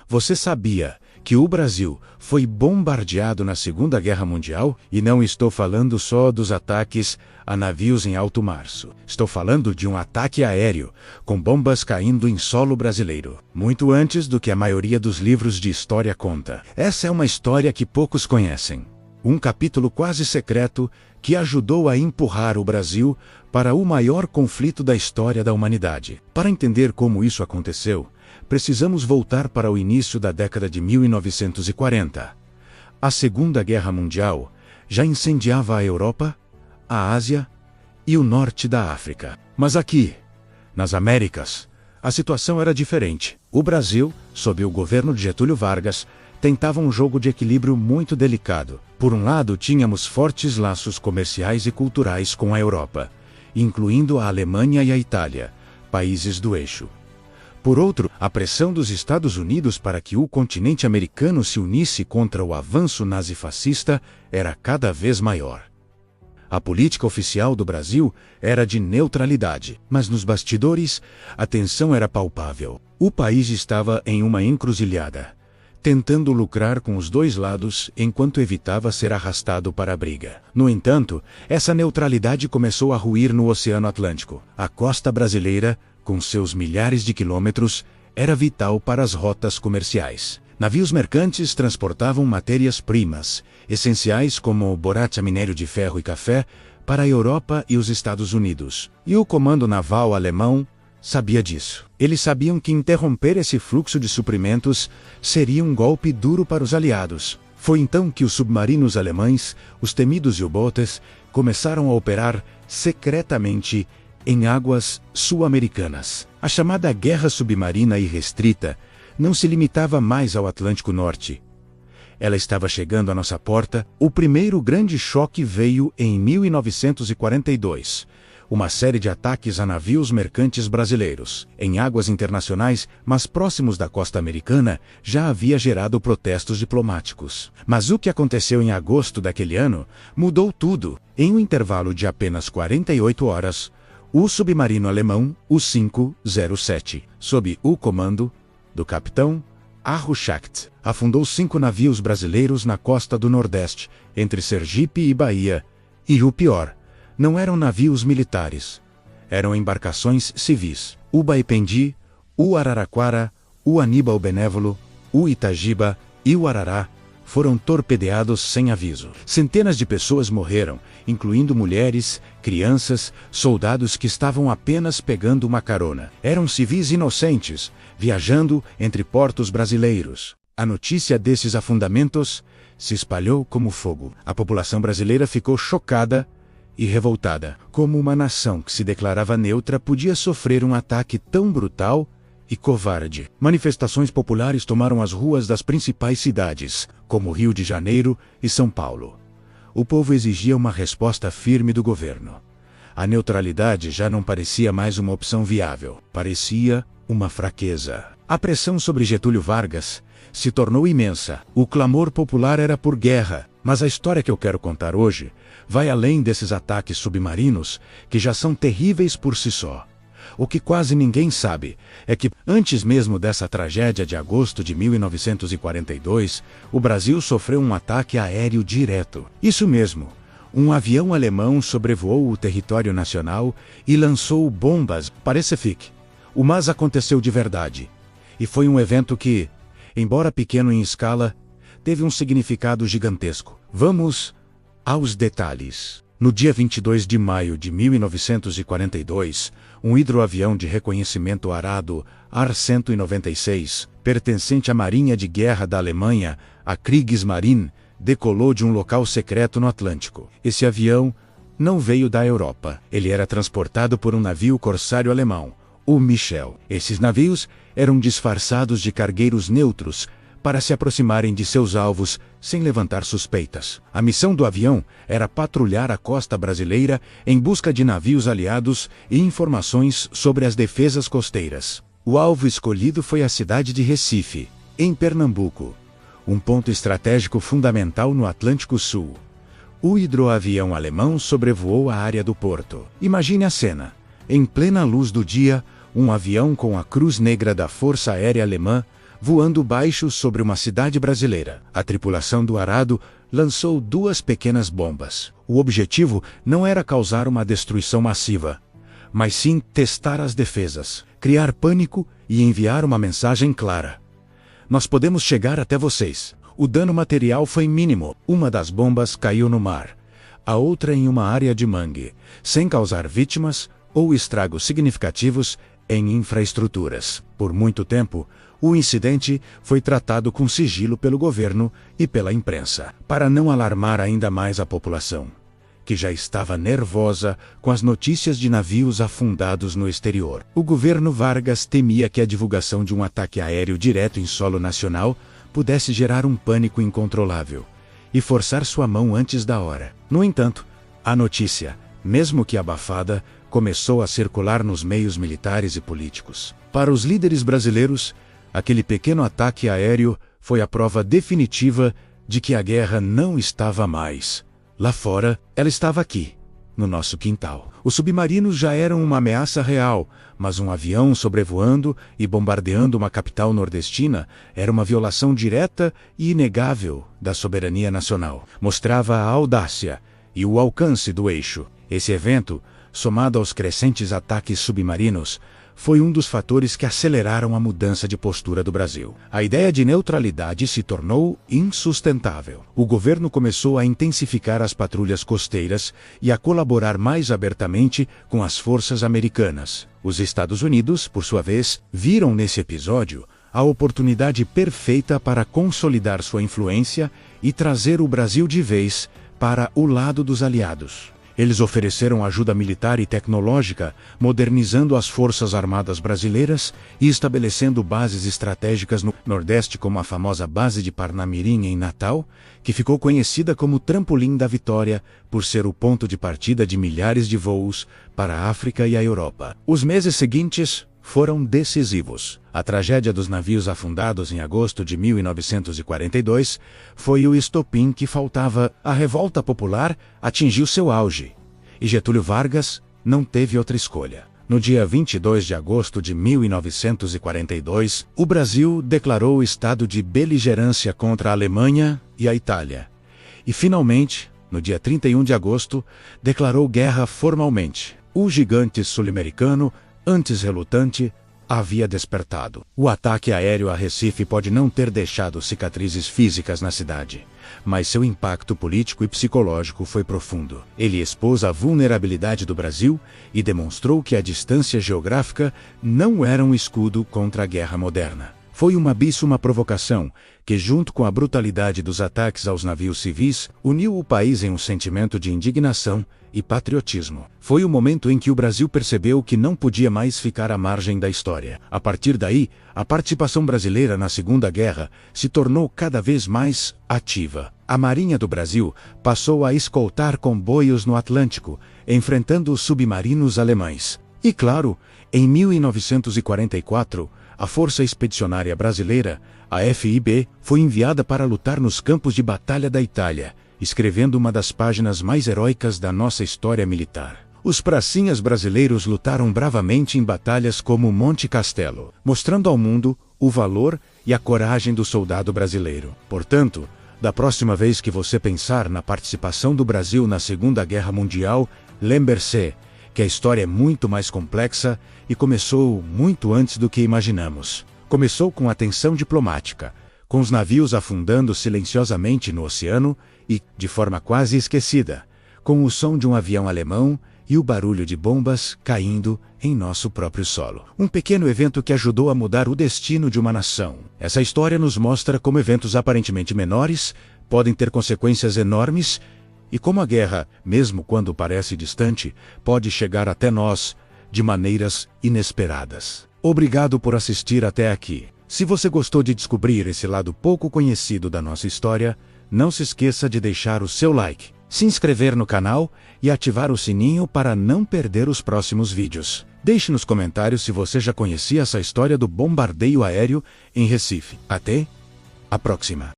Você sabia que o Brasil foi bombardeado na Segunda Guerra Mundial? E não estou falando só dos ataques a navios em alto mar. Estou falando de um ataque aéreo, com bombas caindo em solo brasileiro, muito antes do que a maioria dos livros de história conta. Essa é uma história que poucos conhecem. Um capítulo quase secreto que ajudou a empurrar o Brasil para o maior conflito da história da humanidade. Para entender como isso aconteceu, precisamos voltar para o início da década de 1940. A Segunda Guerra Mundial já incendiava a Europa, a Ásia e o norte da África. Mas aqui, nas Américas, a situação era diferente. O Brasil, sob o governo de Getúlio Vargas, tentava um jogo de equilíbrio muito delicado. Por um lado, tínhamos fortes laços comerciais e culturais com a Europa, incluindo a Alemanha e a Itália, países do eixo. Por outro, a pressão dos Estados Unidos para que o continente americano se unisse contra o avanço nazifascista era cada vez maior. A política oficial do Brasil era de neutralidade, mas nos bastidores, a tensão era palpável. O país estava em uma encruzilhada, tentando lucrar com os dois lados enquanto evitava ser arrastado para a briga. No entanto, essa neutralidade começou a ruir no Oceano Atlântico. A costa brasileira, com seus milhares de quilômetros, era vital para as rotas comerciais. Navios mercantes transportavam matérias-primas, essenciais como borracha, minério de ferro e café, para a Europa e os Estados Unidos. E o comando naval alemão sabia disso. Eles sabiam que interromper esse fluxo de suprimentos seria um golpe duro para os aliados. Foi então que os submarinos alemães, os temidos U-boats, começaram a operar secretamente em águas sul-americanas. A chamada Guerra Submarina Irrestrita não se limitava mais ao Atlântico Norte. Ela estava chegando à nossa porta. O primeiro grande choque veio em 1942. Uma série de ataques a navios mercantes brasileiros, em águas internacionais, mas próximos da costa americana, já havia gerado protestos diplomáticos. Mas o que aconteceu em agosto daquele ano mudou tudo. Em um intervalo de apenas 48 horas, o submarino alemão, o 507, sob o comando do capitão Arrochacht, afundou 5 navios brasileiros na costa do Nordeste, entre Sergipe e Bahia. E o pior, não eram navios militares. Eram embarcações civis. O Baipendi, o Araraquara, o Aníbal Benévolo, o Itagiba e o Arará foram torpedeados sem aviso. Centenas de pessoas morreram, incluindo mulheres, crianças, soldados que estavam apenas pegando uma carona. Eram civis inocentes, viajando entre portos brasileiros. A notícia desses afundamentos se espalhou como fogo. A população brasileira ficou chocada e revoltada. Como uma nação que se declarava neutra podia sofrer um ataque tão brutal e covarde? Manifestações populares tomaram as ruas das principais cidades, como Rio de Janeiro e São Paulo. O povo exigia uma resposta firme do governo. A neutralidade já não parecia mais uma opção viável, parecia uma fraqueza. A pressão sobre Getúlio Vargas se tornou imensa. O clamor popular era por guerra, mas a história que eu quero contar hoje vai além desses ataques submarinos, que já são terríveis por si só. O que quase ninguém sabe é que, antes mesmo dessa tragédia de agosto de 1942, o Brasil sofreu um ataque aéreo direto. Isso mesmo, um avião alemão sobrevoou o território nacional e lançou bombas Pacific. O mas aconteceu de verdade. E foi um evento que, embora pequeno em escala, teve um significado gigantesco. Vamos aos detalhes. No dia 22 de maio de 1942, um hidroavião de reconhecimento arado AR-196, pertencente à Marinha de Guerra da Alemanha, a Kriegsmarine, decolou de um local secreto no Atlântico. Esse avião não veio da Europa. Ele era transportado por um navio corsário alemão, o Michel. Esses navios eram disfarçados de cargueiros neutros para se aproximarem de seus alvos sem levantar suspeitas. A missão do avião era patrulhar a costa brasileira em busca de navios aliados e informações sobre as defesas costeiras. O alvo escolhido foi a cidade de Recife, em Pernambuco, um ponto estratégico fundamental no Atlântico Sul. O hidroavião alemão sobrevoou a área do porto. Imagine a cena. Em plena luz do dia, um avião com a Cruz Negra da Força Aérea Alemã voando baixo sobre uma cidade brasileira. A tripulação do Arado lançou 2 pequenas bombas. O objetivo não era causar uma destruição massiva, mas sim testar as defesas, criar pânico e enviar uma mensagem clara. Nós podemos chegar até vocês. O dano material foi mínimo. Uma das bombas caiu no mar, a outra em uma área de mangue, sem causar vítimas ou estragos significativos em infraestruturas. Por muito tempo, o incidente foi tratado com sigilo pelo governo e pela imprensa, para não alarmar ainda mais a população, que já estava nervosa com as notícias de navios afundados no exterior. O governo Vargas temia que a divulgação de um ataque aéreo direto em solo nacional pudesse gerar um pânico incontrolável e forçar sua mão antes da hora. No entanto, a notícia, mesmo que abafada, começou a circular nos meios militares e políticos. Para os líderes brasileiros, aquele pequeno ataque aéreo foi a prova definitiva de que a guerra não estava mais lá fora, ela estava aqui, no nosso quintal. Os submarinos já eram uma ameaça real, mas um avião sobrevoando e bombardeando uma capital nordestina era uma violação direta e inegável da soberania nacional. Mostrava a audácia e o alcance do eixo. Esse evento, somado aos crescentes ataques submarinos, foi um dos fatores que aceleraram a mudança de postura do Brasil. A ideia de neutralidade se tornou insustentável. O governo começou a intensificar as patrulhas costeiras e a colaborar mais abertamente com as forças americanas. Os Estados Unidos, por sua vez, viram nesse episódio a oportunidade perfeita para consolidar sua influência e trazer o Brasil de vez para o lado dos aliados. Eles ofereceram ajuda militar e tecnológica, modernizando as forças armadas brasileiras e estabelecendo bases estratégicas no Nordeste, como a famosa base de Parnamirim em Natal, que ficou conhecida como Trampolim da Vitória por ser o ponto de partida de milhares de voos para a África e a Europa. Os meses seguintes foram decisivos. A tragédia dos navios afundados em agosto de 1942 foi o estopim que faltava. A revolta popular atingiu seu auge, e Getúlio Vargas não teve outra escolha. No dia 22 de agosto de 1942, o Brasil declarou o estado de beligerância contra a Alemanha e a Itália. E finalmente, no dia 31 de agosto, declarou guerra formalmente. O gigante sul-americano, antes relutante, havia despertado. O ataque aéreo a Recife pode não ter deixado cicatrizes físicas na cidade, mas seu impacto político e psicológico foi profundo. Ele expôs a vulnerabilidade do Brasil e demonstrou que a distância geográfica não era um escudo contra a guerra moderna. Foi uma provocação que, junto com a brutalidade dos ataques aos navios civis, uniu o país em um sentimento de indignação e patriotismo. Foi o momento em que o Brasil percebeu que não podia mais ficar à margem da história. A partir daí, a participação brasileira na Segunda Guerra se tornou cada vez mais ativa. A Marinha do Brasil passou a escoltar comboios no Atlântico, enfrentando os submarinos alemães. E claro, em 1944, a Força Expedicionária Brasileira, a FIB, foi enviada para lutar nos campos de batalha da Itália, escrevendo uma das páginas mais heróicas da nossa história militar. Os pracinhas brasileiros lutaram bravamente em batalhas como Monte Castelo, mostrando ao mundo o valor e a coragem do soldado brasileiro. Portanto, da próxima vez que você pensar na participação do Brasil na Segunda Guerra Mundial, lembre-se que a história é muito mais complexa e começou muito antes do que imaginamos. Começou com a tensão diplomática, com os navios afundando silenciosamente no oceano e, de forma quase esquecida, com o som de um avião alemão e o barulho de bombas caindo em nosso próprio solo. Um pequeno evento que ajudou a mudar o destino de uma nação. Essa história nos mostra como eventos aparentemente menores podem ter consequências enormes e como a guerra, mesmo quando parece distante, pode chegar até nós de maneiras inesperadas. Obrigado por assistir até aqui. Se você gostou de descobrir esse lado pouco conhecido da nossa história, não se esqueça de deixar o seu like, se inscrever no canal e ativar o sininho para não perder os próximos vídeos. Deixe nos comentários se você já conhecia essa história do bombardeio aéreo em Recife. Até a próxima!